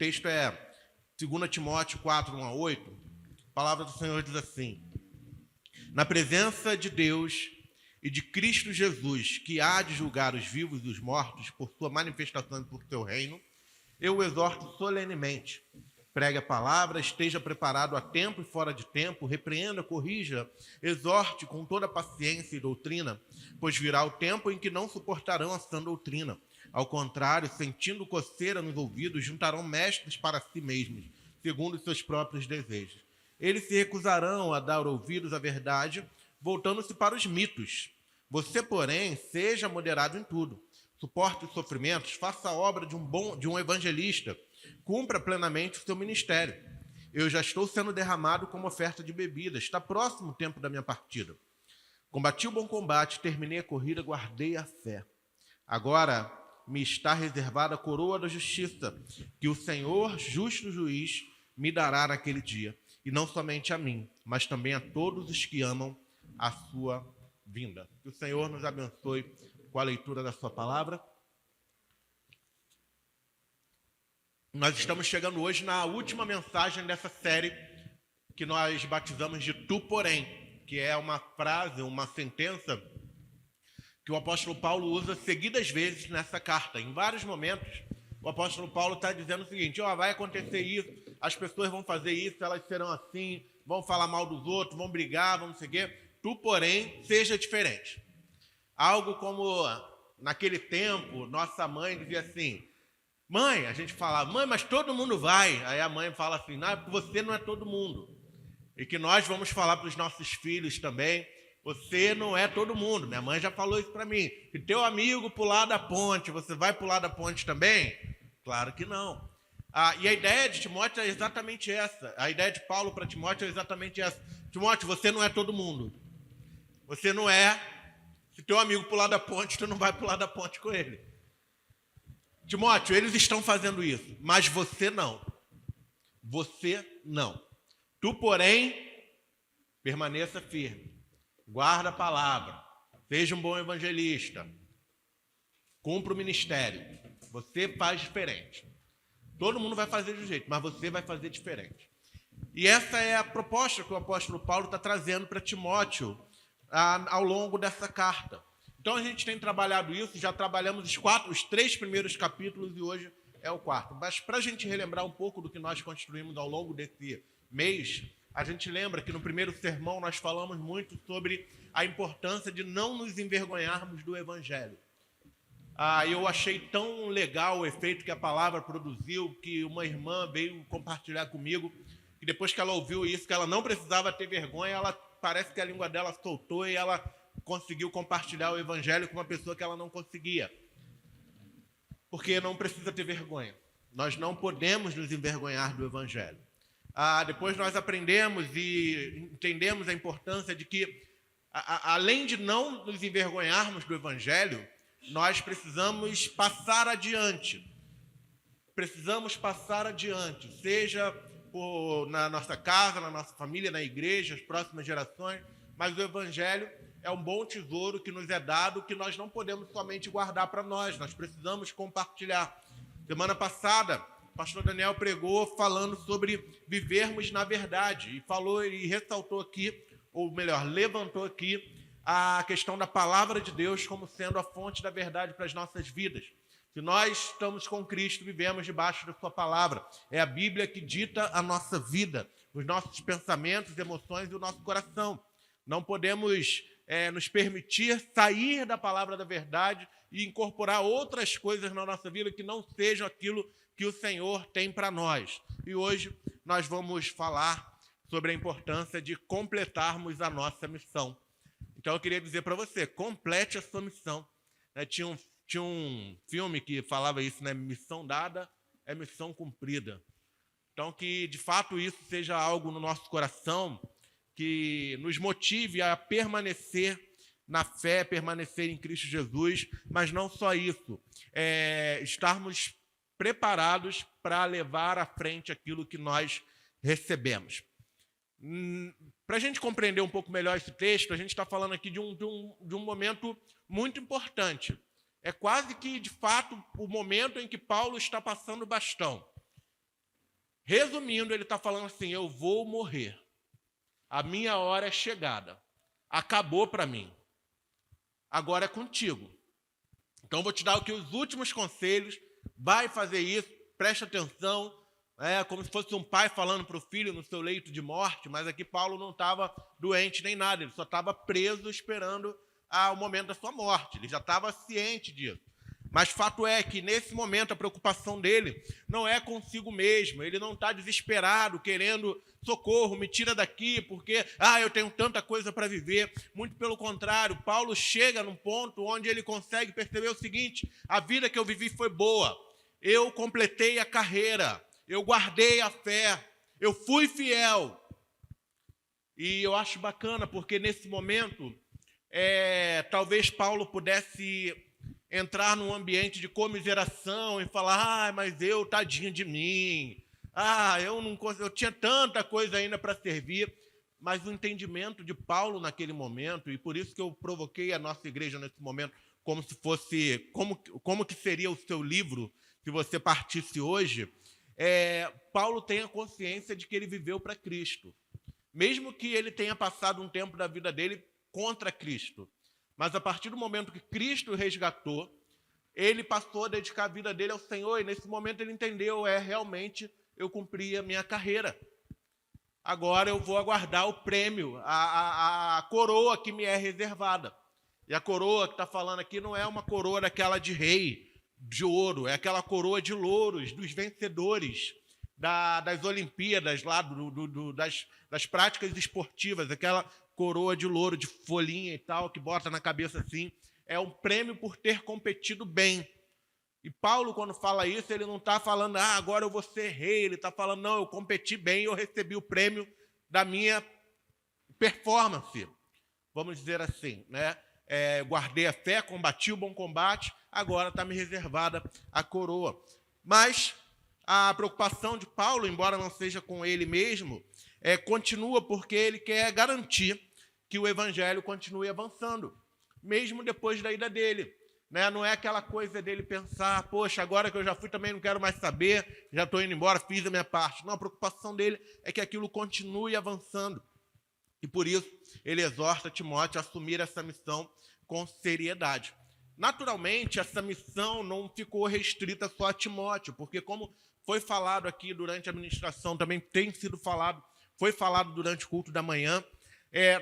texto é 2 Timóteo 4, 1 a 8. A palavra do Senhor diz assim: na presença de Deus e de Cristo Jesus, que há de julgar os vivos e os mortos por sua manifestação e por seu reino, eu o exorto solenemente. Pregue a palavra, esteja preparado a tempo e fora de tempo, repreenda, corrija, exorte com toda paciência e doutrina, pois virá o tempo em que não suportarão a sã doutrina. Ao contrário, sentindo coceira nos ouvidos, juntarão mestres para si mesmos, segundo os seus próprios desejos. Eles se recusarão a dar ouvidos à verdade, voltando-se para os mitos. Você, porém, seja moderado em tudo. Suporte os sofrimentos, faça a obra de um evangelista, cumpra plenamente o seu ministério. Eu já estou sendo derramado como oferta de bebida. Está próximo o tempo da minha partida. Combati o bom combate, terminei a corrida, guardei a fé. Agora me está reservada a coroa da justiça, que o Senhor, justo juiz, me dará naquele dia. E não somente a mim, mas também a todos os que amam a sua vinda. Que o Senhor nos abençoe com a leitura da sua palavra. Nós estamos chegando hoje na última mensagem dessa série que nós batizamos de Tu, porém, que é uma frase, uma sentença que o apóstolo Paulo usa seguidas vezes nessa carta. Em vários momentos, o apóstolo Paulo está dizendo o seguinte: vai acontecer isso, as pessoas vão fazer isso, elas serão assim, vão falar mal dos outros, vão brigar, vão não sei o quê. Tu, porém, seja diferente. Algo como, naquele tempo, nossa mãe dizia assim: mãe, a gente fala, mãe, mas todo mundo vai. Aí a mãe fala assim: não, você não é todo mundo. E que nós vamos falar para os nossos filhos também: você não é todo mundo. Minha mãe já falou isso para mim. Se teu amigo pular da ponte, você vai pular da ponte também? Claro que não. E a ideia de Timóteo é exatamente essa. A ideia de Paulo para Timóteo é exatamente essa. Timóteo, você não é todo mundo. Você não é. Se teu amigo pular da ponte, tu não vai pular da ponte com ele. Timóteo, eles estão fazendo isso, mas você não. Você não. Tu, porém, permaneça firme. Guarda a palavra. Seja um bom evangelista. Cumpra o ministério. Você faz diferente. Todo mundo vai fazer de um jeito, mas você vai fazer diferente. E essa é a proposta que o apóstolo Paulo está trazendo para Timóteo ao longo dessa carta. Então a gente tem trabalhado isso, já trabalhamos os 3 primeiros capítulos e hoje é o 4. Mas para a gente relembrar um pouco do que nós construímos ao longo desse mês, a gente lembra que no primeiro sermão nós falamos muito sobre a importância de não nos envergonharmos do Evangelho. Eu achei tão legal o efeito que a palavra produziu, que uma irmã veio compartilhar comigo, e depois que ela ouviu isso, que ela não precisava ter vergonha, parece que a língua dela soltou e ela conseguiu compartilhar o Evangelho com uma pessoa que ela não conseguia. Porque não precisa ter vergonha. Nós não podemos nos envergonhar do Evangelho. Depois nós aprendemos e entendemos a importância de que, além de não nos envergonharmos do Evangelho, nós precisamos passar adiante. Precisamos passar adiante, seja na nossa casa, na nossa família, na igreja, as próximas gerações, mas o Evangelho é um bom tesouro que nos é dado, que nós não podemos somente guardar para nós precisamos compartilhar. Semana passada, o pastor Daniel pregou falando sobre vivermos na verdade, e falou e ressaltou aqui, ou melhor, levantou aqui a questão da palavra de Deus como sendo a fonte da verdade para as nossas vidas. Se nós estamos com Cristo, vivemos debaixo da sua palavra. É a Bíblia que dita a nossa vida, os nossos pensamentos, emoções e o nosso coração. Não podemos nos permitir sair da palavra da verdade e incorporar outras coisas na nossa vida que não sejam aquilo que o Senhor tem para nós. E hoje nós vamos falar sobre a importância de completarmos a nossa missão. Então eu queria dizer para você, complete a sua missão. Tinha um filme que falava isso, né? Missão dada é missão cumprida. Então que de fato isso seja algo no nosso coração que nos motive a permanecer na fé, permanecer em Cristo Jesus, mas não só isso, estarmos preparados para levar à frente aquilo que nós recebemos. Para a gente compreender um pouco melhor esse texto, a gente está falando aqui de um momento muito importante. É quase que, de fato, o momento em que Paulo está passando o bastão. Resumindo, ele está falando assim, eu vou morrer. A minha hora é chegada. Acabou para mim. Agora é contigo. Então, eu vou te dar aqui os últimos conselhos. Vai fazer isso, preste atenção. É como se fosse um pai falando para o filho no seu leito de morte, mas aqui Paulo não estava doente nem nada, ele só estava preso esperando o momento da sua morte. Ele já estava ciente disso. Mas fato é que, nesse momento, a preocupação dele não é consigo mesmo. Ele não está desesperado, querendo socorro, me tira daqui, porque eu tenho tanta coisa para viver. Muito pelo contrário, Paulo chega num ponto onde ele consegue perceber o seguinte: a vida que eu vivi foi boa. Eu completei a carreira, eu guardei a fé, eu fui fiel. E eu acho bacana, porque nesse momento, talvez Paulo pudesse entrar num ambiente de comiseração e falar, mas eu, tadinho de mim, eu tinha tanta coisa ainda para servir. Mas o entendimento de Paulo naquele momento, e por isso que eu provoquei a nossa igreja nesse momento, como se fosse, como que seria o seu livro se você partisse hoje, Paulo tem a consciência de que ele viveu para Cristo. Mesmo que ele tenha passado um tempo da vida dele contra Cristo. Mas a partir do momento que Cristo o resgatou, ele passou a dedicar a vida dele ao Senhor, e nesse momento ele entendeu, realmente eu cumpri a minha carreira. Agora eu vou aguardar o prêmio, a coroa que me é reservada. E a coroa que está falando aqui não é uma coroa daquela de rei, de ouro, é aquela coroa de louros, dos vencedores das Olimpíadas, lá das práticas esportivas, aquela coroa de louro, de folhinha e tal, que bota na cabeça assim, é um prêmio por ter competido bem. E Paulo, quando fala isso, ele não está falando, agora eu vou ser rei, ele está falando, não, eu competi bem, eu recebi o prêmio da minha performance, vamos dizer assim, né? Guardei a fé, combati o bom combate, agora está me reservada a coroa. Mas a preocupação de Paulo, embora não seja com ele mesmo, continua porque ele quer garantir que o evangelho continue avançando, mesmo depois da ida dele. Né? Não é aquela coisa dele pensar, poxa, agora que eu já fui também não quero mais saber, já estou indo embora, fiz a minha parte. Não, a preocupação dele é que aquilo continue avançando. E por isso ele exorta Timóteo a assumir essa missão com seriedade. Naturalmente, essa missão não ficou restrita só a Timóteo, porque como foi falado aqui durante a ministração, também tem sido falado, foi falado durante o culto da manhã,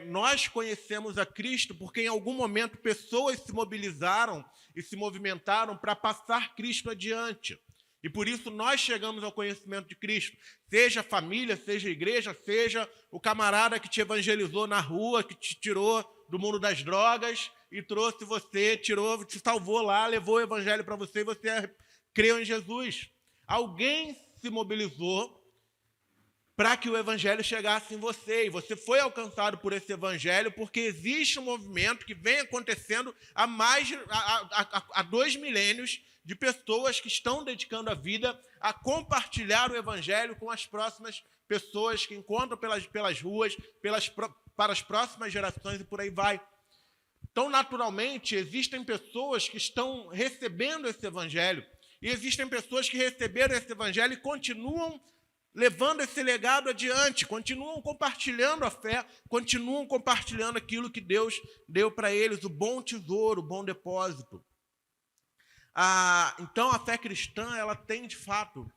nós conhecemos a Cristo porque em algum momento pessoas se mobilizaram e se movimentaram para passar Cristo adiante. E por isso nós chegamos ao conhecimento de Cristo. Seja família, seja igreja, seja o camarada que te evangelizou na rua, que te tirou do mundo das drogas e trouxe você, te salvou lá, levou o evangelho para você e você creu em Jesus. Alguém se mobilizou para que o evangelho chegasse em você. E você foi alcançado por esse evangelho porque existe um movimento que vem acontecendo há 2 milênios de pessoas que estão dedicando a vida a compartilhar o evangelho com as próximas pessoas que encontram pelas ruas, para as próximas gerações e por aí vai. Então, naturalmente, existem pessoas que estão recebendo esse evangelho e existem pessoas que receberam esse evangelho e continuam levando esse legado adiante, continuam compartilhando a fé, continuam compartilhando aquilo que Deus deu para eles, o bom tesouro, o bom depósito. Então, a fé cristã, ela tem, de fato,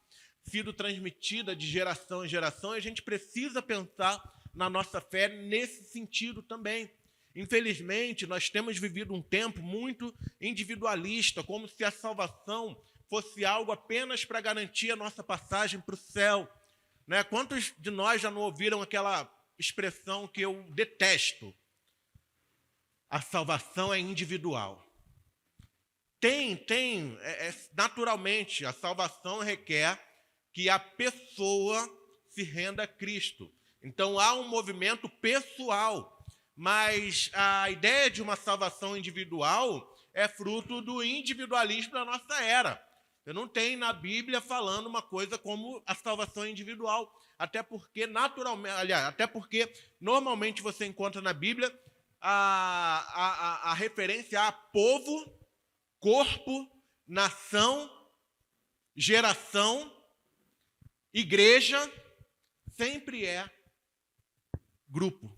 sido transmitida de geração em geração, e a gente precisa pensar na nossa fé nesse sentido também. Infelizmente, nós temos vivido um tempo muito individualista, como se a salvação fosse algo apenas para garantir a nossa passagem para o céu. Né? Quantos de nós já não ouviram aquela expressão que eu detesto? A salvação é individual. Naturalmente, a salvação requer que a pessoa se renda a Cristo. Então, há um movimento pessoal, mas a ideia de uma salvação individual é fruto do individualismo da nossa era. Eu não tenho na Bíblia falando uma coisa como a salvação individual, até porque normalmente você encontra na Bíblia a referência a povo, corpo, nação, geração Igreja sempre é grupo,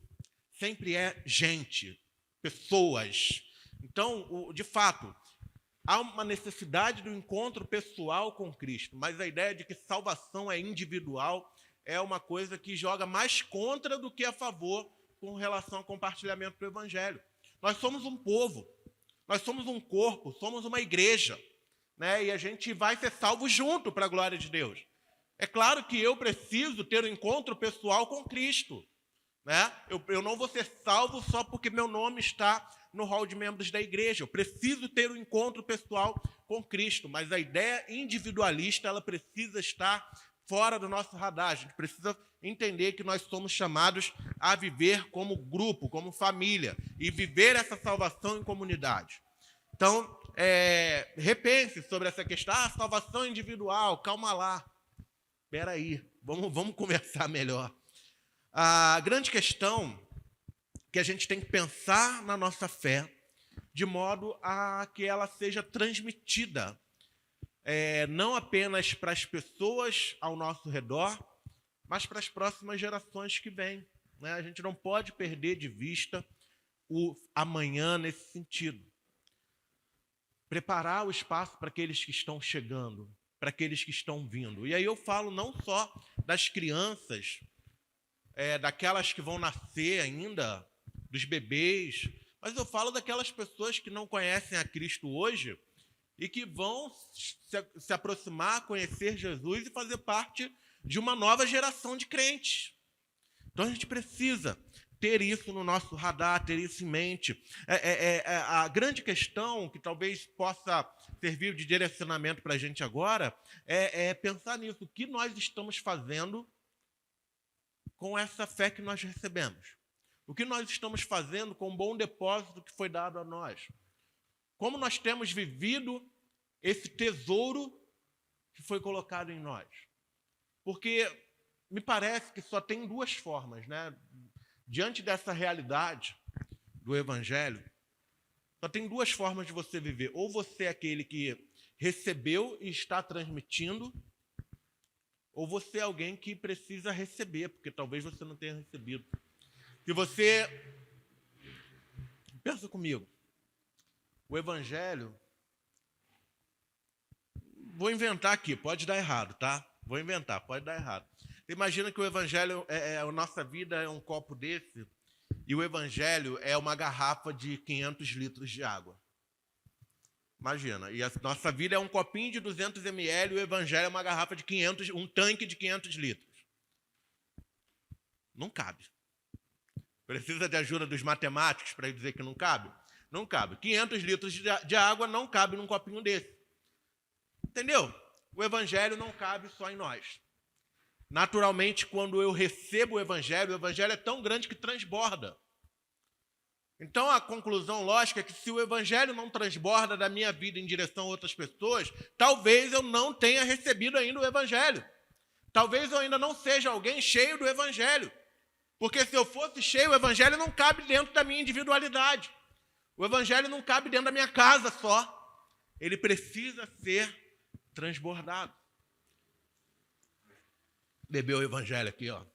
sempre é gente, pessoas. Então, de fato, há uma necessidade do encontro pessoal com Cristo, mas a ideia de que salvação é individual é uma coisa que joga mais contra do que a favor com relação ao compartilhamento do Evangelho. Nós somos um povo, nós somos um corpo, somos uma igreja, né? E a gente vai ser salvo junto para a glória de Deus. É claro que eu preciso ter um encontro pessoal com Cristo, né? Eu não vou ser salvo só porque meu nome está no hall de membros da igreja. Eu preciso ter um encontro pessoal com Cristo, mas a ideia individualista ela precisa estar fora do nosso radar. A gente precisa entender que nós somos chamados a viver como grupo, como família, e viver essa salvação em comunidade. Então, repense sobre essa questão. Salvação individual, calma lá. Espera aí, vamos conversar melhor. A grande questão que a gente tem que pensar na nossa fé de modo a que ela seja transmitida não apenas para as pessoas ao nosso redor, mas para as próximas gerações que vêm, né? A gente não pode perder de vista o amanhã nesse sentido. Preparar o espaço para aqueles que estão chegando, para aqueles que estão vindo. E aí eu falo não só das crianças, daquelas que vão nascer ainda, dos bebês, mas eu falo daquelas pessoas que não conhecem a Cristo hoje e que vão se aproximar, conhecer Jesus e fazer parte de uma nova geração de crentes. Então a gente precisa ter isso no nosso radar, ter isso em mente. A grande questão que talvez possa servir de direcionamento para a gente agora é pensar nisso. O que nós estamos fazendo com essa fé que nós recebemos? O que nós estamos fazendo com o bom depósito que foi dado a nós? Como nós temos vivido esse tesouro que foi colocado em nós? Porque me parece que só tem duas formas, né? Diante dessa realidade do Evangelho, só tem duas formas de você viver. Ou você é aquele que recebeu e está transmitindo, ou você é alguém que precisa receber, porque talvez você não tenha recebido. Se você... Pensa comigo. O Evangelho... Vou inventar aqui, pode dar errado, tá? Vou inventar, pode dar errado. Imagina que o Evangelho, a nossa vida é um copo desse, e o Evangelho é uma garrafa de 500 litros de água. Imagina, e a nossa vida é um copinho de 200 ml, e o Evangelho é uma garrafa de 500, um tanque de 500 litros. Não cabe. Precisa de ajuda dos matemáticos para dizer que não cabe? Não cabe. 500 litros de água não cabe num copinho desse. Entendeu? O Evangelho não cabe só em nós. Naturalmente, quando eu recebo o Evangelho é tão grande que transborda. Então, a conclusão lógica é que se o Evangelho não transborda da minha vida em direção a outras pessoas, talvez eu não tenha recebido ainda o Evangelho. Talvez eu ainda não seja alguém cheio do Evangelho. Porque se eu fosse cheio, o Evangelho não cabe dentro da minha individualidade. O Evangelho não cabe dentro da minha casa só. Ele precisa ser transbordado. Bebeu o Evangelho aqui, ó.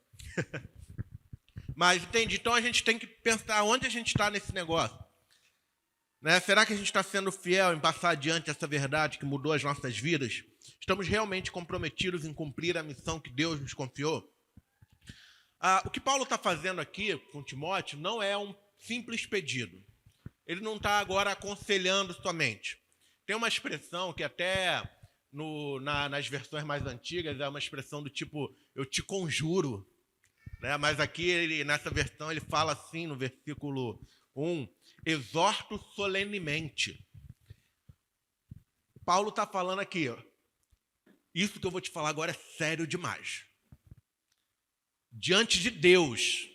Mas, entende? Então a gente tem que pensar onde a gente está nesse negócio. Né? Será que a gente está sendo fiel em passar adiante essa verdade que mudou as nossas vidas? Estamos realmente comprometidos em cumprir a missão que Deus nos confiou? O que Paulo está fazendo aqui com Timóteo não é um simples pedido. Ele não está agora aconselhando somente. Tem uma expressão que até nas versões mais antigas é uma expressão do tipo, eu te conjuro. Né? Mas aqui, nessa versão, ele fala assim, no versículo 1, exorto solenemente. Paulo está falando aqui, ó, isso que eu vou te falar agora é sério demais. Diante de Deus.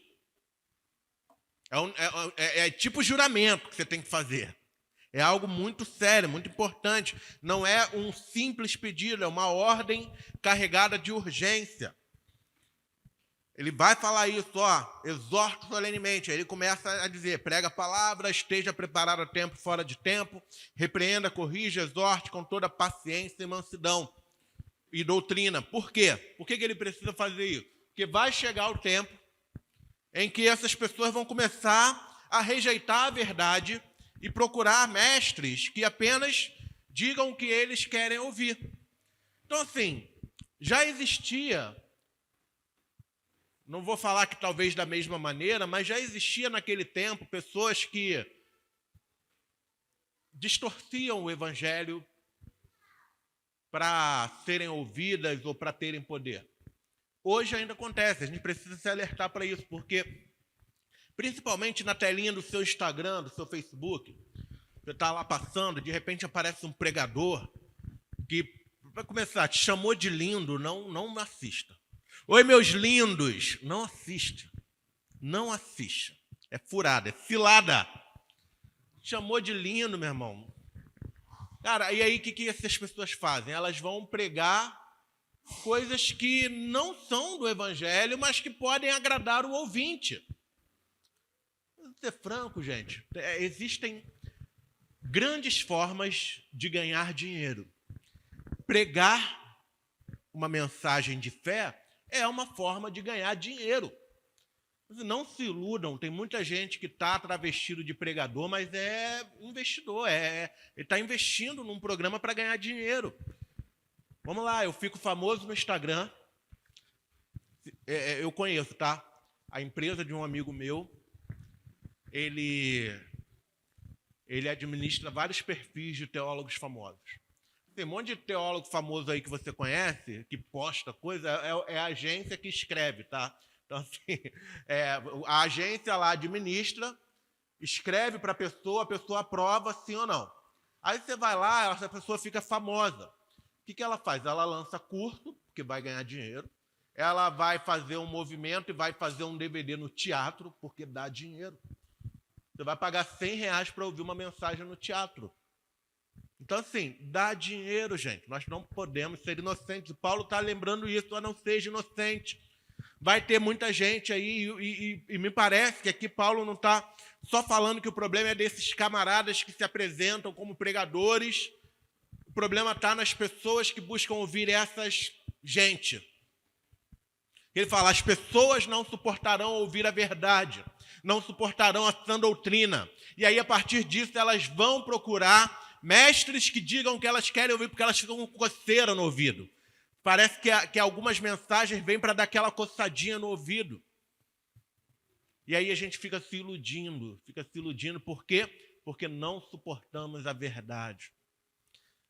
É tipo juramento que você tem que fazer. É algo muito sério, muito importante. Não é um simples pedido, é uma ordem carregada de urgência. Ele vai falar isso, ó, exorto solenemente. Aí ele começa a dizer, prega a palavra, esteja preparado a tempo, fora de tempo, repreenda, corrija, exorte com toda paciência e mansidão. e doutrina. Por quê? Por que ele precisa fazer isso? Porque vai chegar o tempo em que essas pessoas vão começar a rejeitar a verdade e procurar mestres que apenas digam o que eles querem ouvir. Então, assim, já existia, não vou falar que talvez da mesma maneira, mas já existia naquele tempo pessoas que distorciam o evangelho para serem ouvidas ou para terem poder. Hoje ainda acontece, a gente precisa se alertar para isso, porque principalmente na telinha do seu Instagram, do seu Facebook, você está lá passando, de repente aparece um pregador que, vai começar, te chamou de lindo, não assista. Oi, meus lindos, não assiste. Não assista. É furada, é cilada. Chamou de lindo, meu irmão. Cara, e aí o que essas pessoas fazem? Elas vão pregar coisas que não são do evangelho, mas que podem agradar o ouvinte. Vou ser franco, gente. Existem grandes formas de ganhar dinheiro. Pregar uma mensagem de fé é uma forma de ganhar dinheiro. Não se iludam, tem muita gente que está travestido de pregador, mas é investidor, ele está investindo num programa para ganhar dinheiro. Vamos lá, eu fico famoso no Instagram, eu conheço, tá? A empresa de um amigo meu, ele administra vários perfis de teólogos famosos. Tem um monte de teólogo famoso aí que você conhece, que posta coisa, é a agência que escreve, tá? Então, assim, a agência lá administra, escreve para a pessoa aprova sim ou não. Aí você vai lá, essa pessoa fica famosa. O que ela faz? Ela lança curso, porque vai ganhar dinheiro. Ela vai fazer um movimento e vai fazer um DVD no teatro, porque dá dinheiro. Você vai pagar R$100 para ouvir uma mensagem no teatro. Então, assim, dá dinheiro, gente. Nós não podemos ser inocentes. O Paulo está lembrando isso, não seja inocente. Vai ter muita gente aí, e me parece que aqui Paulo não está só falando que o problema é desses camaradas que se apresentam como pregadores. O problema está nas pessoas que buscam ouvir essas gente. Ele fala, as pessoas não suportarão ouvir a verdade, não suportarão a sã doutrina. E aí, a partir disso, elas vão procurar mestres que digam o que elas querem ouvir, porque elas ficam com coceira no ouvido. Parece que algumas mensagens vêm para dar aquela coçadinha no ouvido. E aí a gente fica se iludindo. Por quê? Porque não suportamos a verdade.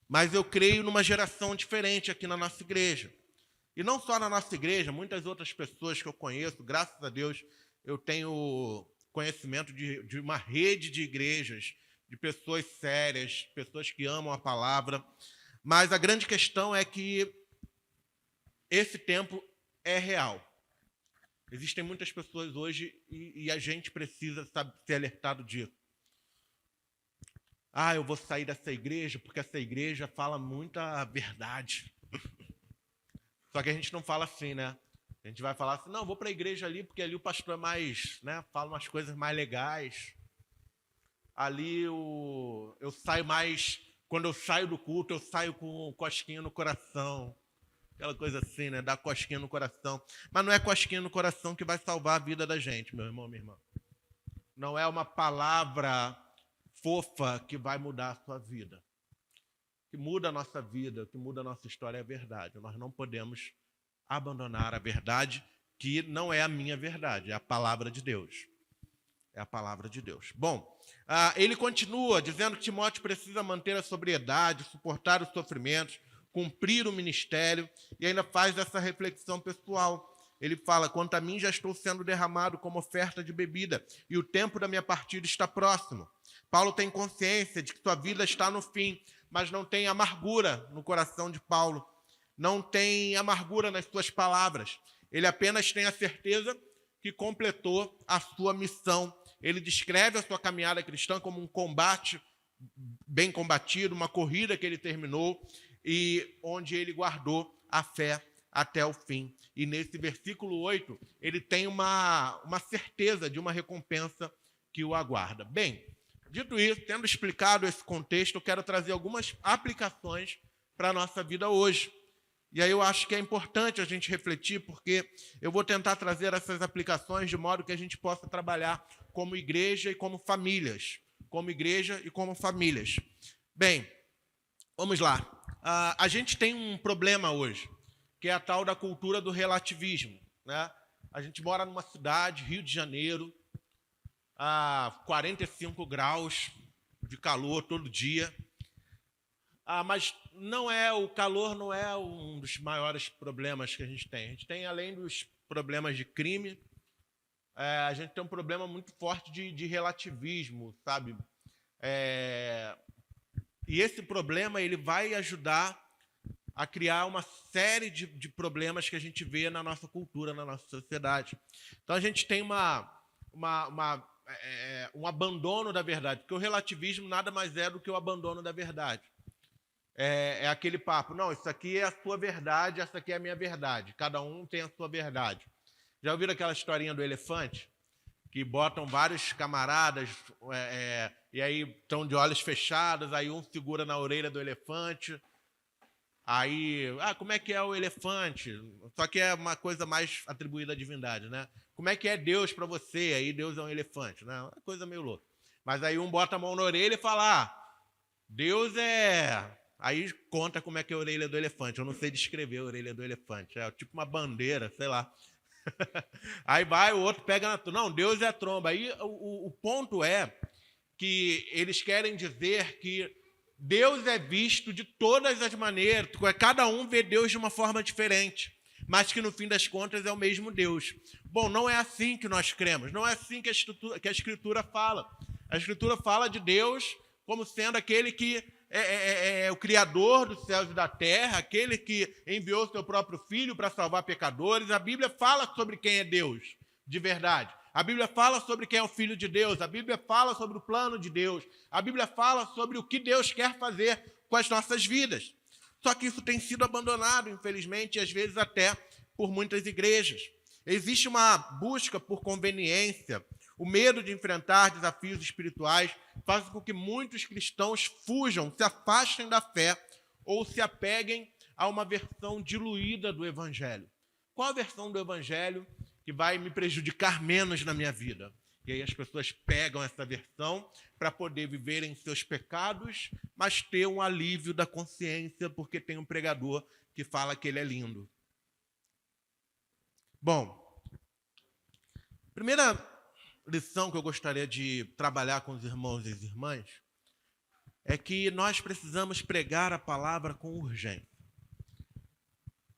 Mas eu creio numa geração diferente aqui na nossa igreja. E não só na nossa igreja, muitas outras pessoas que eu conheço, graças a Deus, eu tenho conhecimento de uma rede de igrejas, de pessoas sérias, pessoas que amam a palavra. Mas a grande questão é que esse tempo é real. Existem muitas pessoas hoje e a gente precisa ser alertado disso. Eu vou sair dessa igreja porque essa igreja fala muita verdade. Só que a gente não fala assim, né? A gente vai falar assim, não, vou para a igreja ali porque ali o pastor é mais, né? Fala umas coisas mais legais. Ali eu saio mais, quando eu saio do culto, eu saio com cosquinha no coração. Aquela coisa assim, né? Dar cosquinha no coração. Mas não é cosquinha no coração que vai salvar a vida da gente, meu irmão, minha irmã. Não é uma palavra fofa que vai mudar a sua vida. O que muda a nossa vida, o que muda a nossa história é a verdade. Nós não podemos abandonar a verdade, que não é a minha verdade, é a palavra de Deus. É a palavra de Deus. Bom, ele continua dizendo que Timóteo precisa manter a sobriedade, suportar os sofrimentos, cumprir o ministério, e ainda faz essa reflexão pessoal. Ele fala, quanto a mim já estou sendo derramado como oferta de bebida, e o tempo da minha partida está próximo. Paulo tem consciência de que sua vida está no fim, mas não tem amargura no coração de Paulo, não tem amargura nas suas palavras. Ele apenas tem a certeza que completou a sua missão. Ele descreve a sua caminhada cristã como um combate bem combatido, uma corrida que ele terminou, e onde ele guardou a fé até o fim. E nesse versículo 8, ele tem uma certeza de uma recompensa que o aguarda. Bem, dito isso, tendo explicado esse contexto, eu quero trazer algumas aplicações para a nossa vida hoje. E aí eu acho que é importante a gente refletir, porque eu vou tentar trazer essas aplicações de modo que a gente possa trabalhar como igreja e como famílias. Como igreja e como famílias. Bem, vamos lá. A gente tem um problema hoje, que é a tal da cultura do relativismo, né? A gente mora numa cidade, Rio de Janeiro, a 45 graus de calor todo dia. Mas o calor não é um dos maiores problemas que a gente tem. A gente tem, além dos problemas de crime, a gente tem um problema muito forte de relativismo, sabe? E esse problema ele vai ajudar a criar uma série de problemas que a gente vê na nossa cultura, na nossa sociedade. Então, a gente tem um abandono da verdade, porque o relativismo nada mais é do que o abandono da verdade. É aquele papo, não, isso aqui é a sua verdade, essa aqui é a minha verdade. Cada um tem a sua verdade. Já ouviram aquela historinha do elefante? Que botam vários camaradas e aí estão de olhos fechados, aí um segura na orelha do elefante. Aí, como é que é o elefante? Só que é uma coisa mais atribuída à divindade, né? Como é que é Deus para você? Aí Deus é um elefante, né? Uma coisa meio louca. Mas aí um bota a mão na orelha e fala, Deus é... Aí conta como é que é a orelha do elefante. Eu não sei descrever a orelha do elefante. É tipo uma bandeira, sei lá. Aí vai, o outro pega na tromba. Não, Deus é a tromba. Aí o ponto é que eles querem dizer que Deus é visto de todas as maneiras. Cada um vê Deus de uma forma diferente. Mas que no fim das contas é o mesmo Deus. Bom, não é assim que nós cremos. Não é assim que a Escritura fala. A Escritura fala de Deus como sendo aquele que é o Criador dos céus e da terra, aquele que enviou seu próprio Filho para salvar pecadores. A Bíblia fala sobre quem é Deus, de verdade. A Bíblia fala sobre quem é o Filho de Deus. A Bíblia fala sobre o plano de Deus. A Bíblia fala sobre o que Deus quer fazer com as nossas vidas. Só que isso tem sido abandonado, infelizmente, e às vezes até por muitas igrejas. Existe uma busca por conveniência. O medo de enfrentar desafios espirituais faz com que muitos cristãos fujam, se afastem da fé ou se apeguem a uma versão diluída do Evangelho. Qual a versão do Evangelho que vai me prejudicar menos na minha vida? E aí as pessoas pegam essa versão para poder viver em seus pecados, mas ter um alívio da consciência, porque tem um pregador que fala que ele é lindo. Bom, primeira lição que eu gostaria de trabalhar com os irmãos e as irmãs é que nós precisamos pregar a palavra com urgência.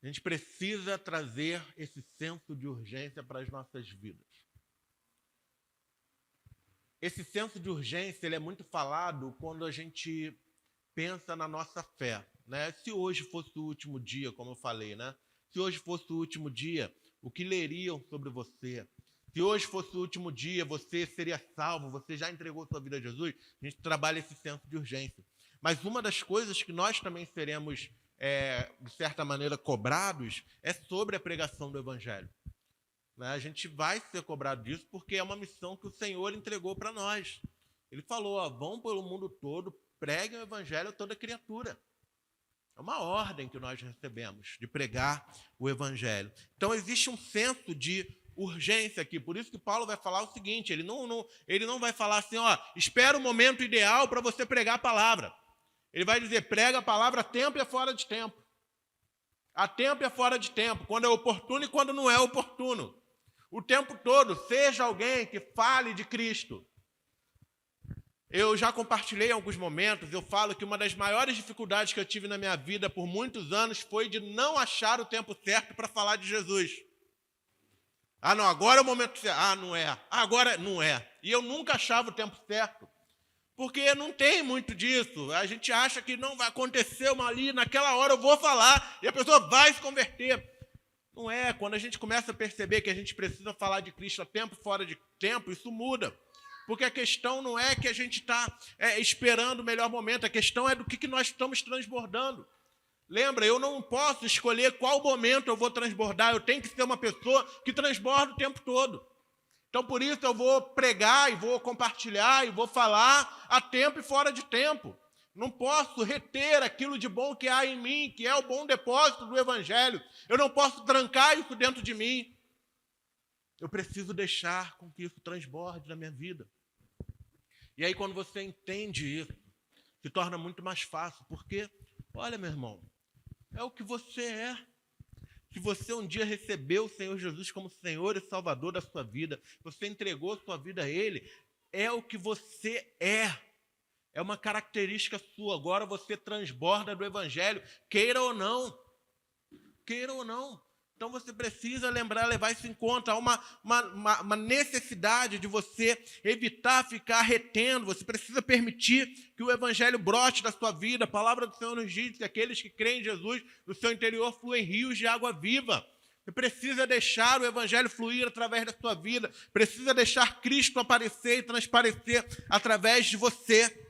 A gente precisa trazer esse senso de urgência para as nossas vidas. Esse senso de urgência ele é muito falado quando a gente pensa na nossa fé, né? Se hoje fosse o último dia, como eu falei, né? Se hoje fosse o último dia, o que leriam sobre você? Se hoje fosse o último dia, você seria salvo, você já entregou sua vida a Jesus, a gente trabalha esse senso de urgência. Mas uma das coisas que nós também seremos, de certa maneira, cobrados é sobre a pregação do Evangelho. A gente vai ser cobrado disso porque é uma missão que o Senhor entregou para nós. Ele falou, vão pelo mundo todo, preguem o Evangelho a toda criatura. É uma ordem que nós recebemos, de pregar o Evangelho. Então, existe um senso de urgência aqui. Por isso que Paulo vai falar o seguinte, ele não vai falar assim, espera o momento ideal para você pregar a palavra. Ele vai dizer, prega a palavra a tempo e fora de tempo. A tempo e fora de tempo, quando é oportuno e quando não é oportuno. O tempo todo, seja alguém que fale de Cristo. Eu já compartilhei em alguns momentos, eu falo que uma das maiores dificuldades que eu tive na minha vida por muitos anos foi de não achar o tempo certo para falar de Jesus. Não, agora é o momento certo. Não é. Agora não é. E eu nunca achava o tempo certo. Porque não tem muito disso. A gente acha que não vai acontecer uma ali, naquela hora eu vou falar e a pessoa vai se converter. Não é. Quando a gente começa a perceber que a gente precisa falar de Cristo a tempo e fora de tempo, isso muda. Porque a questão não é que a gente está esperando o melhor momento, a questão é do que nós estamos transbordando. Lembra, eu não posso escolher qual momento eu vou transbordar, eu tenho que ser uma pessoa que transborda o tempo todo. Então, por isso, eu vou pregar e vou compartilhar e vou falar a tempo e fora de tempo. Não posso reter aquilo de bom que há em mim, que é o bom depósito do Evangelho. Eu não posso trancar isso dentro de mim. Eu preciso deixar com que isso transborde na minha vida. E aí, quando você entende isso, se torna muito mais fácil. Porque, olha, meu irmão, é o que você é. Se você um dia recebeu o Senhor Jesus como Senhor e Salvador da sua vida, você entregou a sua vida a Ele, é o que você é. É uma característica sua. Agora você transborda do Evangelho, queira ou não. Queira ou não. Então você precisa levar isso em conta. Há uma necessidade de você evitar ficar retendo. Você precisa permitir que o Evangelho brote da sua vida. A palavra do Senhor nos diz que aqueles que creem em Jesus, no seu interior fluem rios de água viva. Você precisa deixar o Evangelho fluir através da sua vida. Precisa deixar Cristo aparecer e transparecer através de você.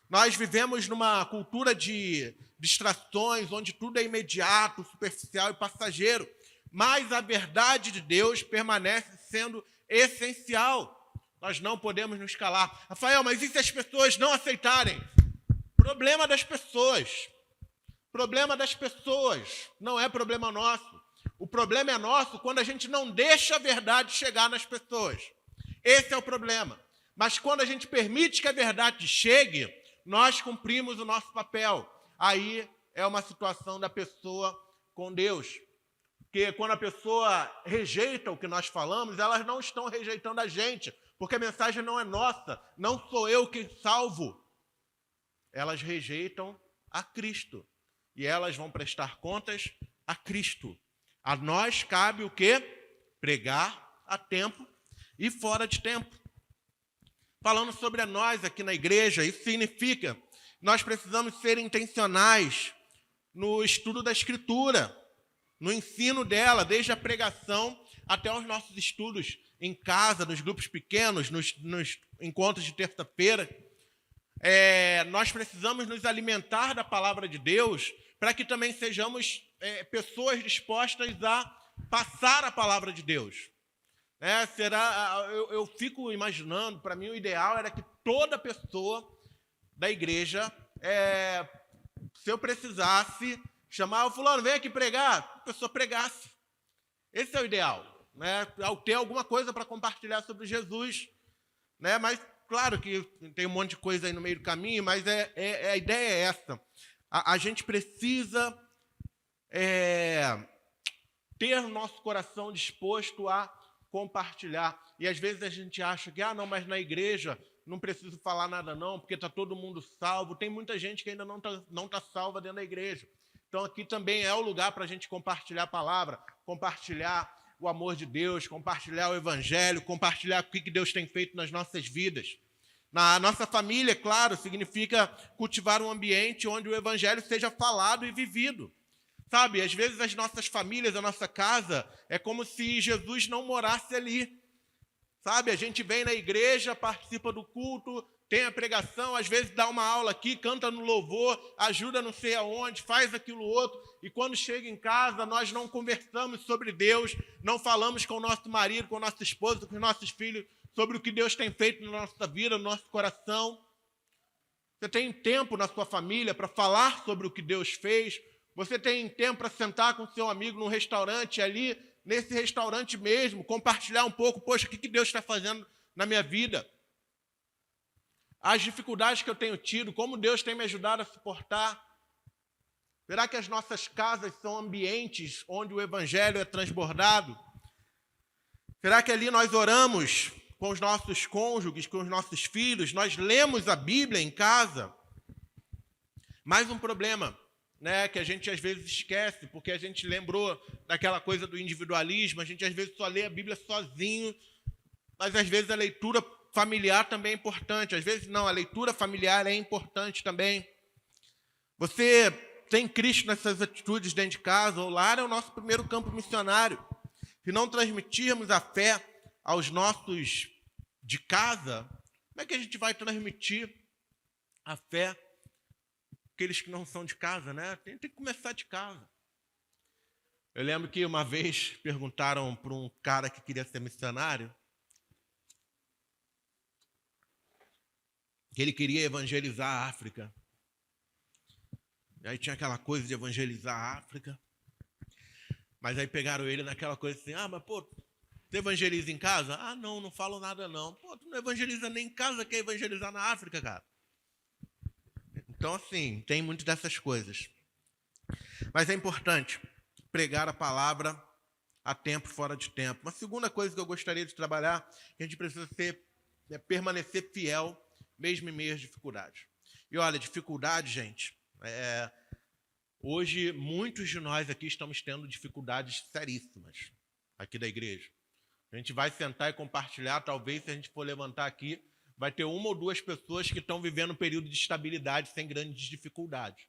Nós vivemos numa cultura de distrações, onde tudo é imediato, superficial e passageiro. Mas a verdade de Deus permanece sendo essencial. Nós não podemos nos calar. Rafael, mas e se as pessoas não aceitarem? Problema das pessoas. Problema das pessoas. Não é problema nosso. O problema é nosso quando a gente não deixa a verdade chegar nas pessoas. Esse é o problema. Mas quando a gente permite que a verdade chegue, nós cumprimos o nosso papel. Aí é uma situação da pessoa com Deus. Porque quando a pessoa rejeita o que nós falamos, elas não estão rejeitando a gente, porque a mensagem não é nossa, não sou eu quem salvo. Elas rejeitam a Cristo. E elas vão prestar contas a Cristo. A nós cabe o quê? Pregar a tempo e fora de tempo. Falando sobre a nós aqui na igreja, isso significa que nós precisamos ser intencionais no estudo da Escritura, no ensino dela, desde a pregação até os nossos estudos em casa, nos grupos pequenos, nos encontros de terça-feira. Nós precisamos nos alimentar da palavra de Deus para que também sejamos pessoas dispostas a passar a palavra de Deus. Eu fico imaginando, para mim o ideal era que toda pessoa da igreja, se eu precisasse chamar o fulano, vem aqui pregar, a pessoa pregasse. Esse é o ideal, ao ter alguma coisa para compartilhar sobre Jesus. Mas, claro que tem um monte de coisa aí no meio do caminho, mas a ideia é essa. A gente precisa ter o nosso coração disposto a compartilhar. E às vezes a gente acha que, não, mas na igreja não preciso falar nada não, porque está todo mundo salvo. Tem muita gente que ainda não tá salva dentro da igreja. Então aqui também é o lugar para a gente compartilhar a palavra, compartilhar o amor de Deus, compartilhar o Evangelho, compartilhar o que Deus tem feito nas nossas vidas. Na nossa família, claro, significa cultivar um ambiente onde o Evangelho seja falado e vivido. Sabe, às vezes as nossas famílias, a nossa casa, é como se Jesus não morasse ali. Sabe, a gente vem na igreja, participa do culto, tem a pregação, às vezes dá uma aula aqui, canta no louvor, ajuda não sei aonde, faz aquilo outro, e quando chega em casa, nós não conversamos sobre Deus, não falamos com o nosso marido, com a nossa esposa, com os nossos filhos, sobre o que Deus tem feito na nossa vida, no nosso coração. Você tem tempo na sua família para falar sobre o que Deus fez? Você tem tempo para sentar com seu amigo num restaurante ali, nesse restaurante mesmo, compartilhar um pouco, poxa, o que Deus está fazendo na minha vida? As dificuldades que eu tenho tido, como Deus tem me ajudado a suportar. Será que as nossas casas são ambientes onde o Evangelho é transbordado? Será que ali nós oramos com os nossos cônjuges, com os nossos filhos? Nós lemos a Bíblia em casa? Mais um problema, que a gente às vezes esquece, porque a gente lembrou daquela coisa do individualismo, a gente às vezes só lê a Bíblia sozinho, mas às vezes a leitura familiar também é importante. Às vezes não, a leitura familiar é importante também. Você tem Cristo nessas atitudes dentro de casa? O lar é o nosso primeiro campo missionário. Se não transmitirmos a fé aos nossos de casa, como é que a gente vai transmitir a fé àqueles que não são de casa, Tem que começar de casa. Eu lembro que uma vez perguntaram para um cara que queria ser missionário, que ele queria evangelizar a África. E aí tinha aquela coisa de evangelizar a África. Mas aí pegaram ele naquela coisa assim, mas pô, tu evangeliza em casa? Não falo nada não. Pô, tu não evangeliza nem em casa, quer evangelizar na África, cara? Então, assim, tem muito dessas coisas. Mas é importante pregar a palavra a tempo, fora de tempo. Uma segunda coisa que eu gostaria de trabalhar, que a gente precisa permanecer fiel, mesmo em meio às dificuldades. E olha, dificuldade, gente, hoje muitos de nós aqui estamos tendo dificuldades seríssimas aqui da igreja. A gente vai sentar e compartilhar, talvez se a gente for levantar aqui, vai ter uma ou duas pessoas que estão vivendo um período de estabilidade sem grandes dificuldades.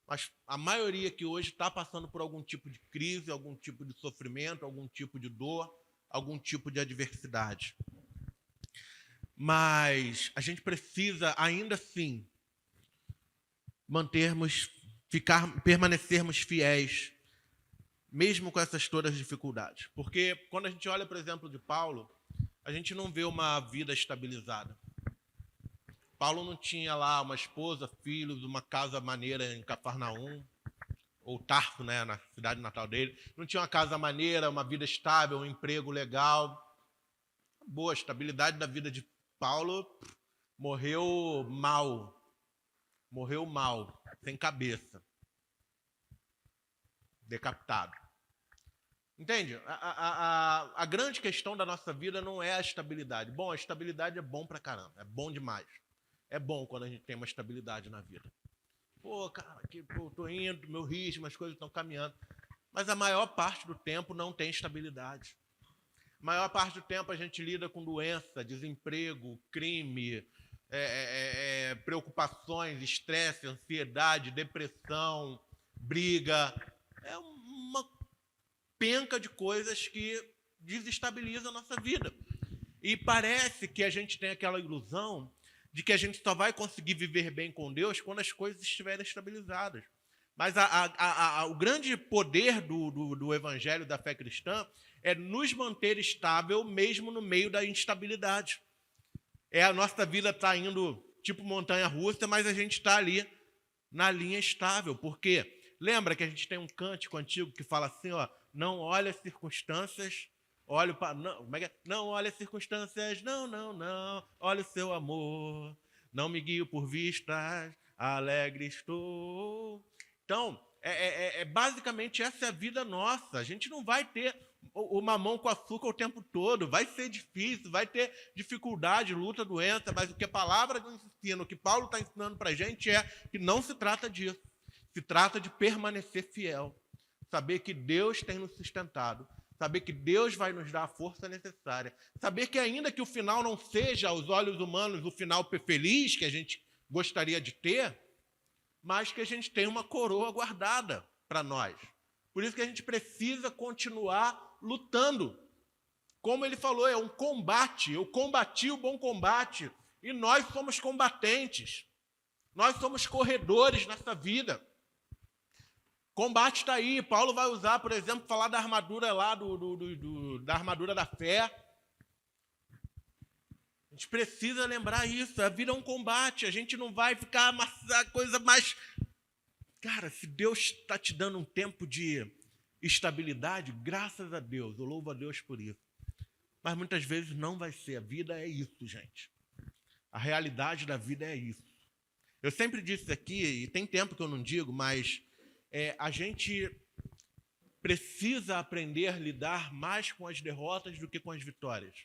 Mas a maioria que hoje está passando por algum tipo de crise, algum tipo de sofrimento, algum tipo de dor, algum tipo de adversidade. Mas a gente precisa, ainda assim, permanecermos fiéis, mesmo com essas todas as dificuldades. Porque quando a gente olha, por exemplo, de Paulo, a gente não vê uma vida estabilizada. Paulo não tinha lá uma esposa, filhos, uma casa maneira em Cafarnaum, ou Tarso, né, na cidade natal dele. Não tinha uma casa maneira, uma vida estável, um emprego legal. Boa, a estabilidade da vida de Paulo morreu mal, sem cabeça, decapitado. Entende? A grande questão da nossa vida não é a estabilidade. Bom, a estabilidade é bom pra caramba, é bom demais. É bom quando a gente tem uma estabilidade na vida. Pô, cara, tô indo, meu ritmo, as coisas estão caminhando. Mas a maior parte do tempo não tem estabilidade. A maior parte do tempo a gente lida com doença, desemprego, crime, preocupações, estresse, ansiedade, depressão, briga. É uma penca de coisas que desestabilizam a nossa vida. E parece que a gente tem aquela ilusão de que a gente só vai conseguir viver bem com Deus quando as coisas estiverem estabilizadas. Mas o grande poder do evangelho da fé cristã é nos manter estável mesmo no meio da instabilidade. A nossa vida está indo tipo montanha-russa, mas a gente está ali na linha estável. Por quê? Lembra que a gente tem um cântico antigo que fala assim, não olhe as circunstâncias, não olhe as circunstâncias, não, olha o seu amor, não me guio por vistas, alegre estou. Então, basicamente essa é a vida nossa. A gente não vai ter o mamão com açúcar o tempo todo, vai ser difícil, vai ter dificuldade, luta, doença, mas o que a palavra nos ensina, o que Paulo está ensinando para a gente é que não se trata disso. Se trata de permanecer fiel, saber que Deus tem nos sustentado, saber que Deus vai nos dar a força necessária, saber que ainda que o final não seja, aos olhos humanos, o final feliz que a gente gostaria de ter, mas que a gente tem uma coroa guardada para nós. Por isso que a gente precisa continuar lutando. Como ele falou, é um combate, eu combati o bom combate, e nós somos combatentes, nós somos corredores nessa vida. Combate está aí. Paulo vai usar, por exemplo, falar da armadura lá, da armadura da fé. A gente precisa lembrar isso. A vida é um combate. A gente não vai ficar a coisa mais... Cara, se Deus está te dando um tempo de estabilidade, graças a Deus, eu louvo a Deus por isso. Mas muitas vezes não vai ser. A vida é isso, gente. A realidade da vida é isso. Eu sempre disse aqui, e tem tempo que eu não digo, mas... a gente precisa aprender a lidar mais com as derrotas do que com as vitórias.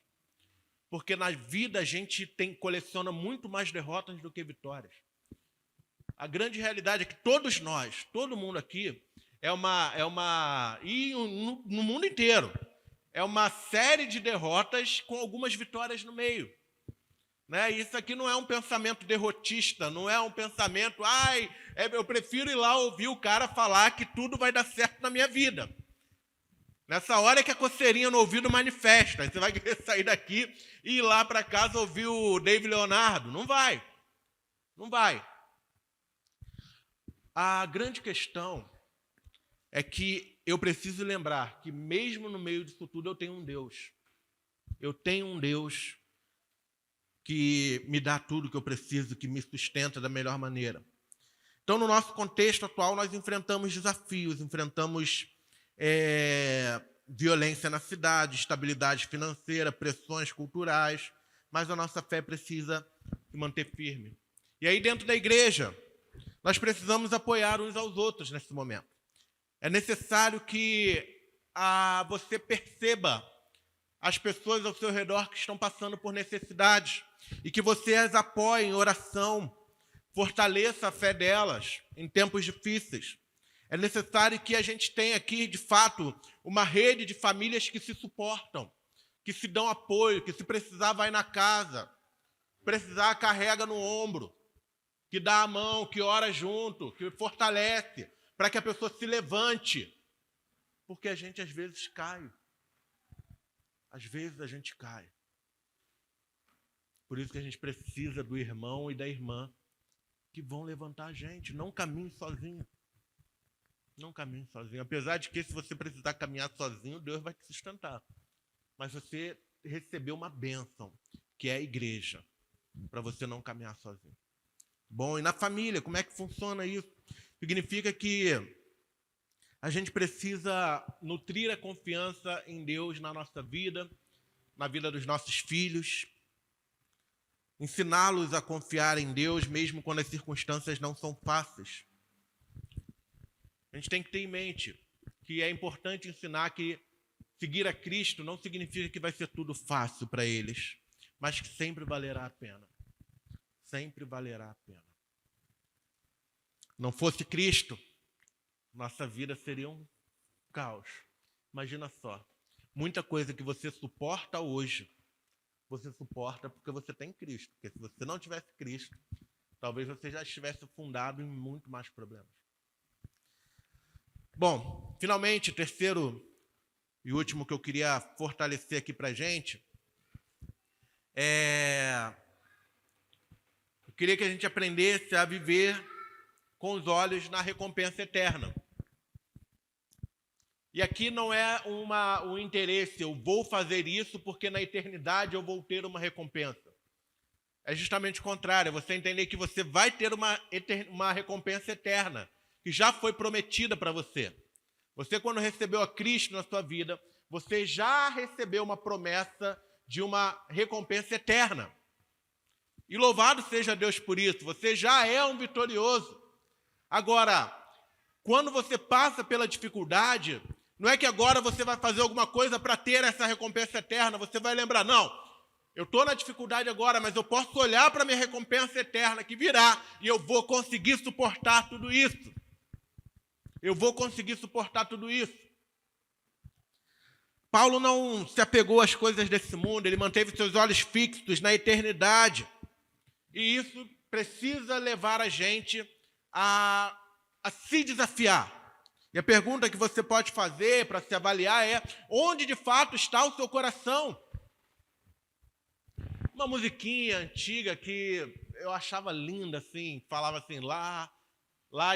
Porque na vida a gente coleciona muito mais derrotas do que vitórias. A grande realidade é que todos nós, todo mundo aqui, e no mundo inteiro, é uma série de derrotas com algumas vitórias no meio. Né? Isso aqui não é um pensamento derrotista, não é um pensamento, eu prefiro ir lá ouvir o cara falar que tudo vai dar certo na minha vida. Nessa hora é que a coceirinha no ouvido manifesta. Você vai querer sair daqui e ir lá para casa ouvir o David Leonardo. Não vai. Não vai. A grande questão é que eu preciso lembrar que mesmo no meio disso tudo eu tenho um Deus. Eu tenho um Deus que me dá tudo que eu preciso, que me sustenta da melhor maneira. Então, no nosso contexto atual, nós enfrentamos desafios, enfrentamos violência na cidade, instabilidade financeira, pressões culturais, mas a nossa fé precisa se manter firme. E aí, dentro da igreja, nós precisamos apoiar uns aos outros nesse momento. É necessário que você perceba as pessoas ao seu redor que estão passando por necessidades e que você as apoie em oração, fortaleça a fé delas em tempos difíceis. É necessário que a gente tenha aqui, de fato, uma rede de famílias que se suportam, que se dão apoio, que se precisar vai na casa, precisar carrega no ombro, que dá a mão, que ora junto, que fortalece, para que a pessoa se levante. Porque a gente às vezes cai. Às vezes a gente cai. Por isso que a gente precisa do irmão e da irmã que vão levantar a gente. Não caminhe sozinho. Não caminhe sozinho. Apesar de que se você precisar caminhar sozinho, Deus vai te sustentar. Mas você recebeu uma bênção, que é a igreja, para você não caminhar sozinho. Bom, e na família, como é que funciona isso? Significa que a gente precisa nutrir a confiança em Deus na nossa vida, na vida dos nossos filhos, ensiná-los a confiar em Deus, mesmo quando as circunstâncias não são fáceis. A gente tem que ter em mente que é importante ensinar que seguir a Cristo não significa que vai ser tudo fácil para eles, mas que sempre valerá a pena. Sempre valerá a pena. Não fosse Cristo, nossa vida seria um caos. Imagina só, muita coisa que você suporta hoje, você suporta porque você tem Cristo. Porque se você não tivesse Cristo, talvez você já estivesse afundado em muito mais problemas. Bom, finalmente, terceiro e último que eu queria fortalecer aqui para a gente eu queria que a gente aprendesse a viver com os olhos na recompensa eterna. E aqui não é um interesse, eu vou fazer isso porque na eternidade eu vou ter uma recompensa. É justamente o contrário, é você entender que você vai ter uma recompensa eterna, que já foi prometida para você. Você, quando recebeu a Cristo na sua vida, você já recebeu uma promessa de uma recompensa eterna. E louvado seja Deus por isso, você já é um vitorioso. Agora, quando você passa pela dificuldade, não é que agora você vai fazer alguma coisa para ter essa recompensa eterna, você vai lembrar, não, eu estou na dificuldade agora, mas eu posso olhar para a minha recompensa eterna que virá e eu vou conseguir suportar tudo isso. Eu vou conseguir suportar tudo isso. Paulo não se apegou às coisas desse mundo, ele manteve seus olhos fixos na eternidade. E isso precisa levar a gente a se desafiar. E a pergunta que você pode fazer para se avaliar é: onde de fato está o seu coração? Uma musiquinha antiga que eu achava linda, assim, falava assim: lá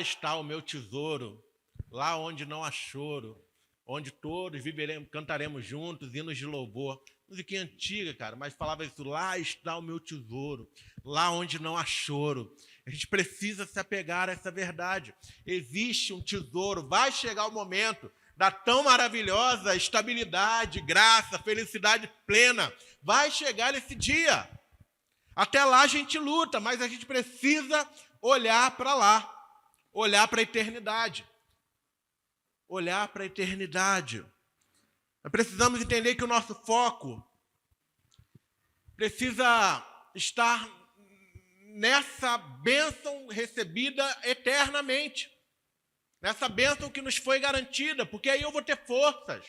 está o meu tesouro, lá onde não há choro, onde todos cantaremos juntos hinos de louvor. Musiquinha antiga, cara, mas falava isso: lá está o meu tesouro, lá onde não há choro. A gente precisa se apegar a essa verdade. Existe um tesouro, vai chegar o momento da tão maravilhosa estabilidade, graça, felicidade plena. Vai chegar esse dia. Até lá a gente luta, mas a gente precisa olhar para lá, olhar para a eternidade. Olhar para a eternidade. Nós precisamos entender que o nosso foco precisa estar nessa bênção recebida eternamente. Nessa bênção que nos foi garantida, porque aí eu vou ter forças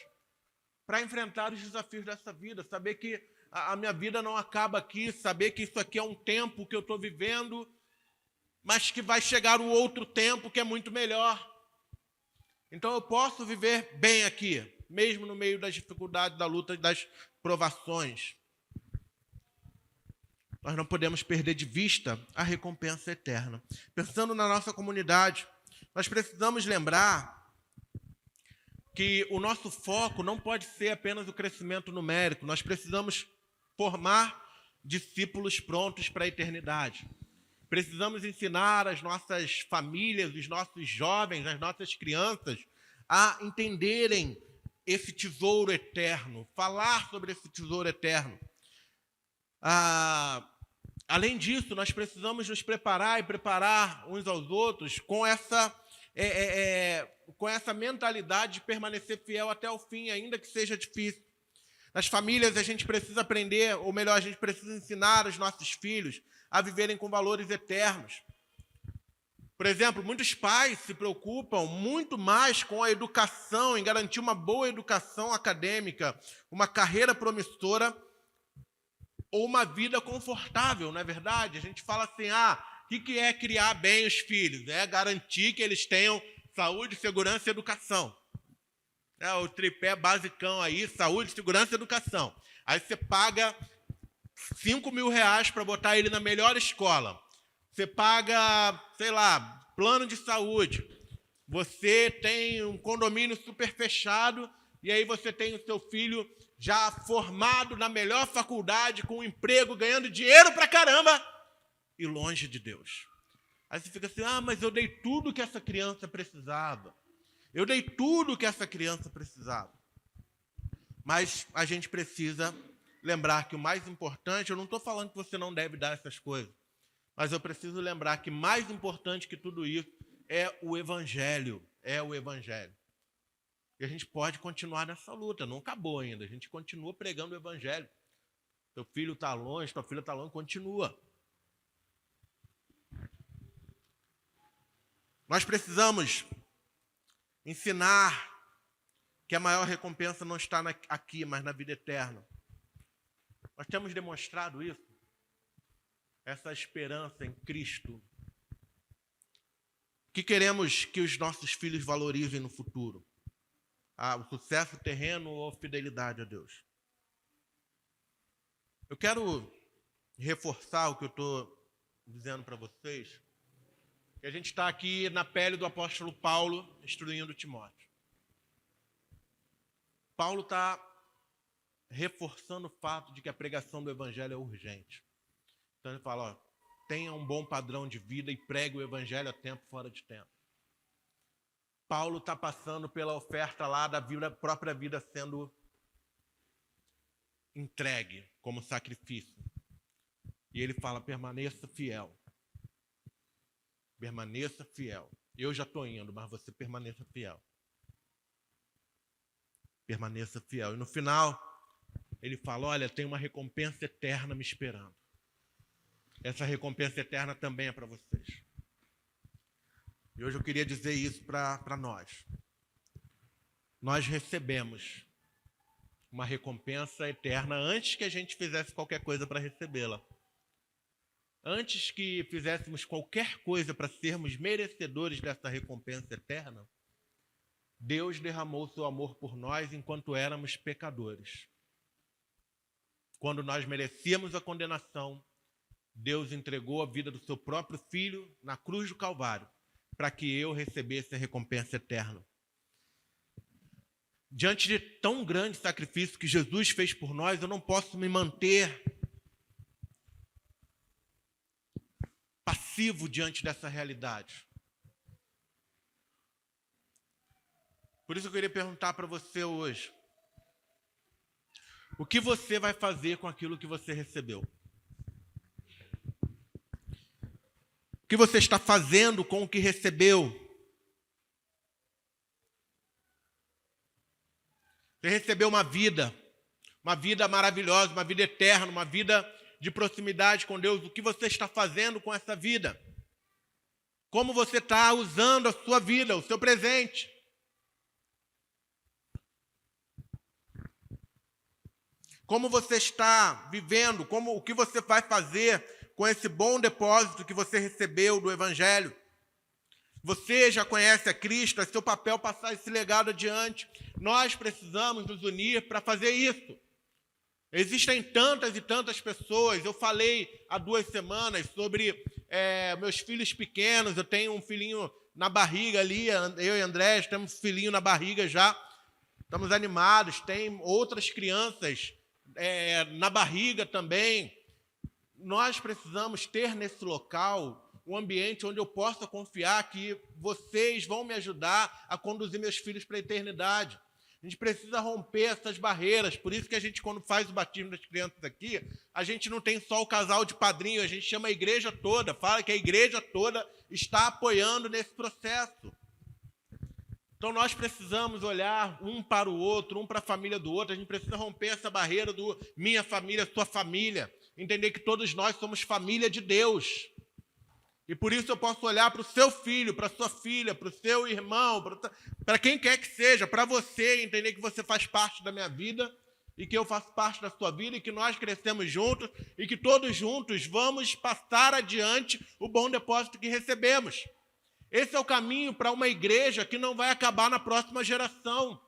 para enfrentar os desafios dessa vida, saber que a minha vida não acaba aqui, saber que isso aqui é um tempo que eu estou vivendo, mas que vai chegar um outro tempo que é muito melhor. Então eu posso viver bem aqui, mesmo no meio das dificuldades, da luta, das provações. Nós não podemos perder de vista a recompensa eterna. Pensando na nossa comunidade, nós precisamos lembrar que o nosso foco não pode ser apenas o crescimento numérico. Nós precisamos formar discípulos prontos para a eternidade. precisamos ensinar as nossas famílias, os nossos jovens, as nossas crianças a entenderem esse tesouro eterno, falar sobre esse tesouro eterno. Além disso, nós precisamos nos preparar e preparar uns aos outros com essa mentalidade de permanecer fiel até o fim, ainda que seja difícil. Nas famílias, a gente precisa aprender, ou melhor, a gente precisa ensinar os nossos filhos a viverem com valores eternos. Por exemplo, muitos pais se preocupam muito mais com a educação, em garantir uma boa educação acadêmica, uma carreira promissora ou uma vida confortável, não é verdade? A gente fala assim, o que é criar bem os filhos? É garantir que eles tenham saúde, segurança e educação. É o tripé basicão aí, saúde, segurança e educação. Aí você paga R$5.000 para botar ele na melhor escola. Você paga, sei lá, plano de saúde. Você tem um condomínio super fechado e aí você tem o seu filho já formado na melhor faculdade, com um emprego, ganhando dinheiro pra caramba e longe de Deus. Aí você fica assim, mas eu dei tudo que essa criança precisava. Eu dei tudo que essa criança precisava. Mas a gente precisa lembrar que o mais importante, eu não estou falando que você não deve dar essas coisas, mas eu preciso lembrar que mais importante que tudo isso é o Evangelho. É o Evangelho. E a gente pode continuar nessa luta, não acabou ainda. A gente continua pregando o Evangelho. Teu filho está longe, tua filha está longe, continua. Nós precisamos ensinar que a maior recompensa não está aqui, mas na vida eterna. Nós temos demonstrado isso, essa esperança em Cristo. O que queremos que os nossos filhos valorizem no futuro? O sucesso terreno ou a fidelidade a Deus? Eu quero reforçar o que eu estou dizendo para vocês, que a gente está aqui na pele do apóstolo Paulo, instruindo Timóteo. Paulo está reforçando o fato de que a pregação do Evangelho é urgente. Então ele fala, tenha um bom padrão de vida e pregue o Evangelho a tempo fora de tempo. Paulo está passando pela oferta lá da própria vida sendo entregue como sacrifício. E ele fala, permaneça fiel. Permaneça fiel. Eu já estou indo, mas você permaneça fiel. Permaneça fiel. E no final, ele fala, olha, tem uma recompensa eterna me esperando. Essa recompensa eterna também é para vocês. E hoje eu queria dizer isso para nós. Nós recebemos uma recompensa eterna antes que a gente fizesse qualquer coisa para recebê-la. Antes que fizéssemos qualquer coisa para sermos merecedores dessa recompensa eterna, Deus derramou seu amor por nós enquanto éramos pecadores. Quando nós merecíamos a condenação, Deus entregou a vida do seu próprio Filho na cruz do Calvário, para que eu recebesse a recompensa eterna. Diante de tão grande sacrifício que Jesus fez por nós, eu não posso me manter passivo diante dessa realidade. Por isso eu queria perguntar para você hoje, o que você vai fazer com aquilo que você recebeu? O que você está fazendo com o que recebeu? Você recebeu uma vida maravilhosa, uma vida eterna, uma vida de proximidade com Deus. O que você está fazendo com essa vida? Como você está usando a sua vida, o seu presente? Como você está vivendo? O que você vai fazer com esse bom depósito que você recebeu do Evangelho? Você já conhece a Cristo, é seu papel passar esse legado adiante. Nós precisamos nos unir para fazer isso. Existem tantas e tantas pessoas. Eu falei há 2 semanas sobre meus filhos pequenos. Eu tenho um filhinho na barriga ali, eu e André temos um filhinho na barriga já. Estamos animados. Tem outras crianças na barriga também. Nós precisamos ter nesse local um ambiente onde eu possa confiar que vocês vão me ajudar a conduzir meus filhos para a eternidade. A gente precisa romper essas barreiras, por isso que a gente, quando faz o batismo das crianças aqui, a gente não tem só o casal de padrinho, a gente chama a igreja toda, fala que a igreja toda está apoiando nesse processo. Então nós precisamos olhar um para o outro, um para a família do outro, a gente precisa romper essa barreira do minha família, sua família, entender que todos nós somos família de Deus. E por isso eu posso olhar para o seu filho, para a sua filha, para o seu irmão, para quem quer que seja, para você, entender que você faz parte da minha vida e que eu faço parte da sua vida e que nós crescemos juntos e que todos juntos vamos passar adiante o bom depósito que recebemos. Esse é o caminho para uma igreja que não vai acabar na próxima geração.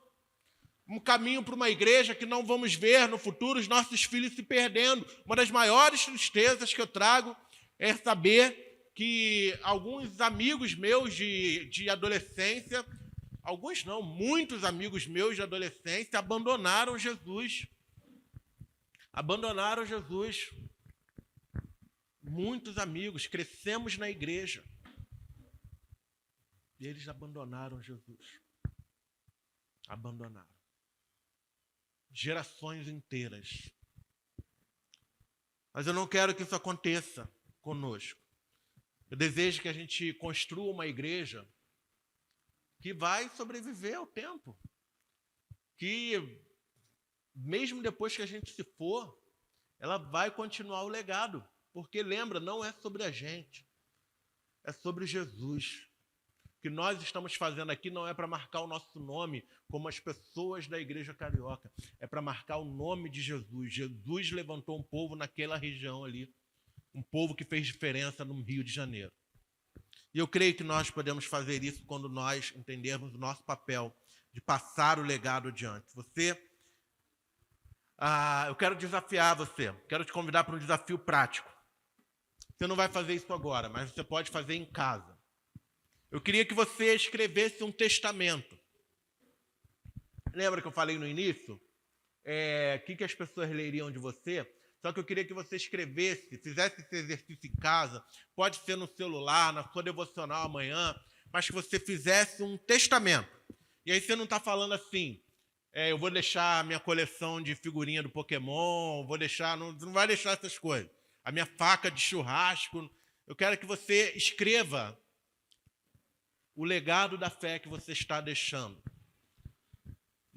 Um caminho para uma igreja que não vamos ver no futuro os nossos filhos se perdendo. Uma das maiores tristezas que eu trago é saber que alguns amigos meus de adolescência, alguns não, muitos amigos meus de adolescência abandonaram Jesus. Abandonaram Jesus. Muitos amigos, crescemos na igreja. E eles abandonaram Jesus. Abandonaram. Gerações inteiras. Mas eu não quero que isso aconteça conosco. Eu desejo que a gente construa uma igreja que vai sobreviver ao tempo. Que, mesmo depois que a gente se for, ela vai continuar o legado. Porque, lembra, não é sobre a gente. É sobre Jesus. O que nós estamos fazendo aqui não é para marcar o nosso nome como as pessoas da Igreja Carioca. É para marcar o nome de Jesus. Jesus levantou um povo naquela região ali. Um povo que fez diferença no Rio de Janeiro. E eu creio que nós podemos fazer isso quando nós entendermos o nosso papel de passar o legado adiante. Eu quero desafiar você, quero te convidar para um desafio prático. Você não vai fazer isso agora, mas você pode fazer em casa. Eu queria que você escrevesse um testamento. Lembra que eu falei no início? O que as pessoas leriam de você? Só que eu queria que você escrevesse, fizesse esse exercício em casa, pode ser no celular, na sua devocional amanhã, mas que você fizesse um testamento. E aí você não está falando assim, eu vou deixar a minha coleção de figurinha do Pokémon, não vai deixar essas coisas. A minha faca de churrasco. Eu quero que você escreva o legado da fé que você está deixando.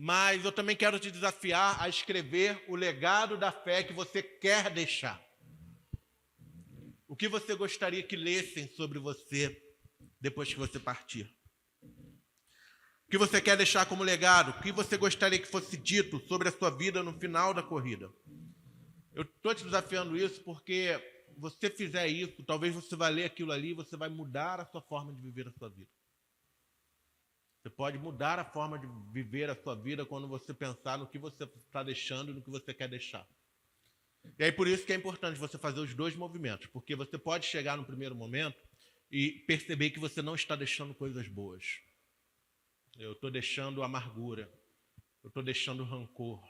Mas eu também quero te desafiar a escrever o legado da fé que você quer deixar. O que você gostaria que lessem sobre você depois que você partir? O que você quer deixar como legado? O que você gostaria que fosse dito sobre a sua vida no final da corrida? Eu estou te desafiando isso porque você fizer isso, talvez você vai ler aquilo ali e você vai mudar a sua forma de viver a sua vida. Você pode mudar a forma de viver a sua vida quando você pensar no que você está deixando e no que você quer deixar. E aí por isso que é importante você fazer os dois movimentos, porque você pode chegar no primeiro momento e perceber que você não está deixando coisas boas. Eu estou deixando amargura, eu estou deixando rancor.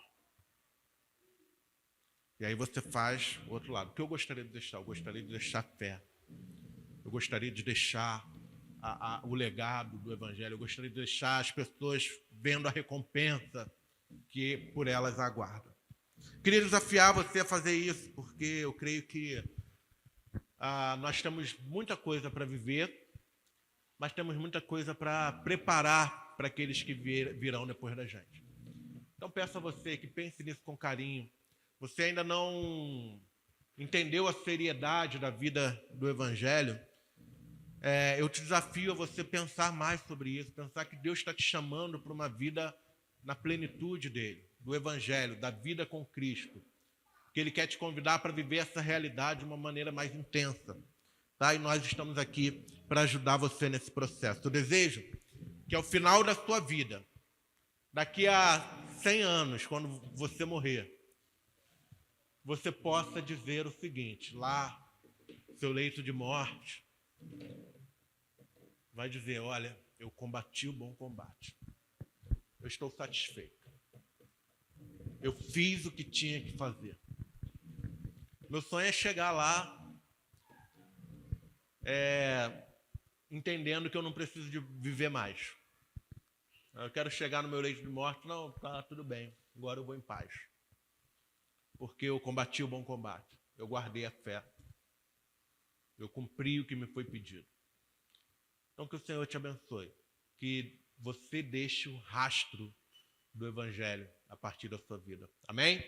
E aí você faz o outro lado. O que eu gostaria de deixar? Eu gostaria de deixar fé. Eu gostaria de deixar o legado do Evangelho. Eu gostaria de deixar as pessoas vendo a recompensa que por elas aguardam. Queria desafiar você a fazer isso, porque eu creio que nós temos muita coisa para viver, mas temos muita coisa para preparar para aqueles que virão depois da gente. Então peço a você que pense nisso com carinho. Você ainda não entendeu a seriedade da vida do Evangelho? Eu te desafio a você pensar mais sobre isso, pensar que Deus está te chamando para uma vida na plenitude dele, do Evangelho, da vida com Cristo, que Ele quer te convidar para viver essa realidade de uma maneira mais intensa, tá? E nós estamos aqui para ajudar você nesse processo. Eu desejo que ao final da sua vida, daqui a 100 anos, quando você morrer, você possa dizer o seguinte, lá, seu leito de morte, vai dizer, olha, eu combati o bom combate. Eu estou satisfeito. Eu fiz o que tinha que fazer. Meu sonho é chegar lá entendendo que eu não preciso de viver mais. Eu quero chegar no meu leito de morte, não, tá tudo bem, agora eu vou em paz. Porque eu combati o bom combate, eu guardei a fé, eu cumpri o que me foi pedido. Então que o Senhor te abençoe, que você deixe o rastro do Evangelho a partir da sua vida. Amém?